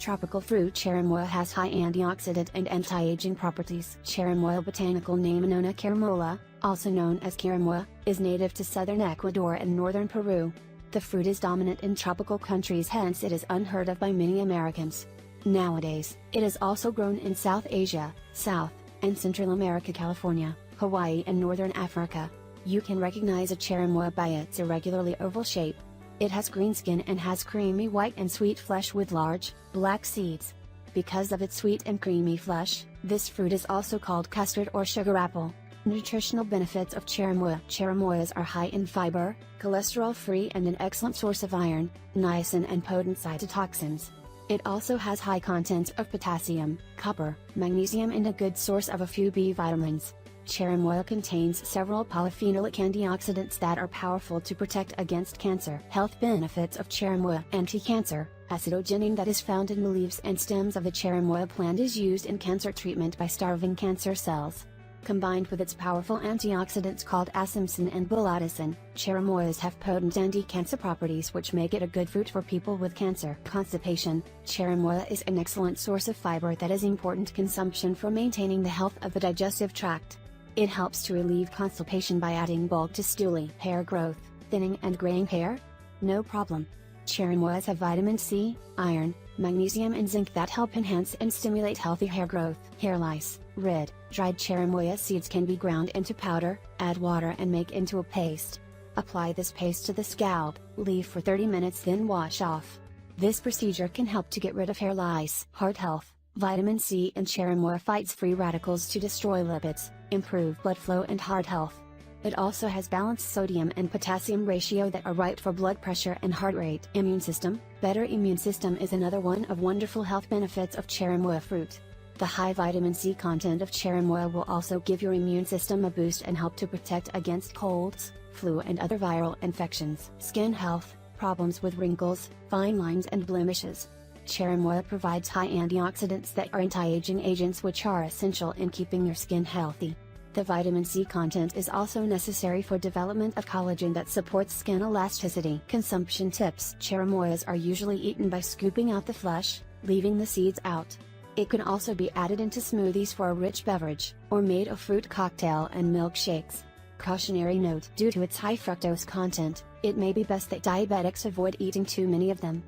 Tropical fruit cherimoya has high antioxidant and anti-aging properties. Cherimoya, botanical name Annona cherimoya, also known as cherimoya, is native to southern Ecuador and northern Peru. The fruit is dominant in tropical countries, hence it is unheard of by many Americans. Nowadays, it is also grown in South Asia, South and Central America, California, Hawaii and Northern Africa. You can recognize a cherimoya by its irregularly oval shape. It has green skin and has creamy white and sweet flesh with large, black seeds. Because of its sweet and creamy flesh, this fruit is also called custard or sugar apple. Nutritional benefits of cherimoya. Cherimoyas are high in fiber, cholesterol-free and an excellent source of iron, niacin and potent cytotoxins. It also has high contents of potassium, copper, magnesium and a good source of a few B vitamins. Cherimoya contains several polyphenolic antioxidants that are powerful to protect against cancer. Health benefits of cherimoya. Anti-cancer, acidogenin that is found in the leaves and stems of the cherimoya plant is used in cancer treatment by starving cancer cells. Combined with its powerful antioxidants called asamsin and balaticin, cherimoyas have potent anti-cancer properties which make it a good fruit for people with cancer. Constipation. Cherimoya is an excellent source of fiber that is important consumption for maintaining the health of the digestive tract. It helps to relieve constipation by adding bulk to stooly hair growth, thinning and graying hair? No problem. Cherimoyas have vitamin C, iron, magnesium and zinc that help enhance and stimulate healthy hair growth. Hair lice. Red, dried cherimoya seeds can be ground into powder, add water and make into a paste. Apply this paste to the scalp, leave for 30 minutes then wash off. This procedure can help to get rid of hair lice. Heart health. Vitamin C in cherimoya fights free radicals to destroy lipids, improve blood flow and heart health. It also has balanced sodium and potassium ratio that are right for blood pressure and heart rate. Immune system. Better immune system is another one of wonderful health benefits of cherimoya fruit. The high vitamin C content of cherimoya will also give your immune system a boost and help to protect against colds, flu and other viral infections. Skin health. Problems with wrinkles, fine lines and blemishes. Cherimoya provides high antioxidants that are anti-aging agents which are essential in keeping your skin healthy. The vitamin C content is also necessary for development of collagen that supports skin elasticity. Consumption tips. Cherimoyas are usually eaten by scooping out the flesh, leaving the seeds out. It can also be added into smoothies for a rich beverage, or made a fruit cocktail and milkshakes. Cautionary note. Due to its high fructose content, it may be best that diabetics avoid eating too many of them.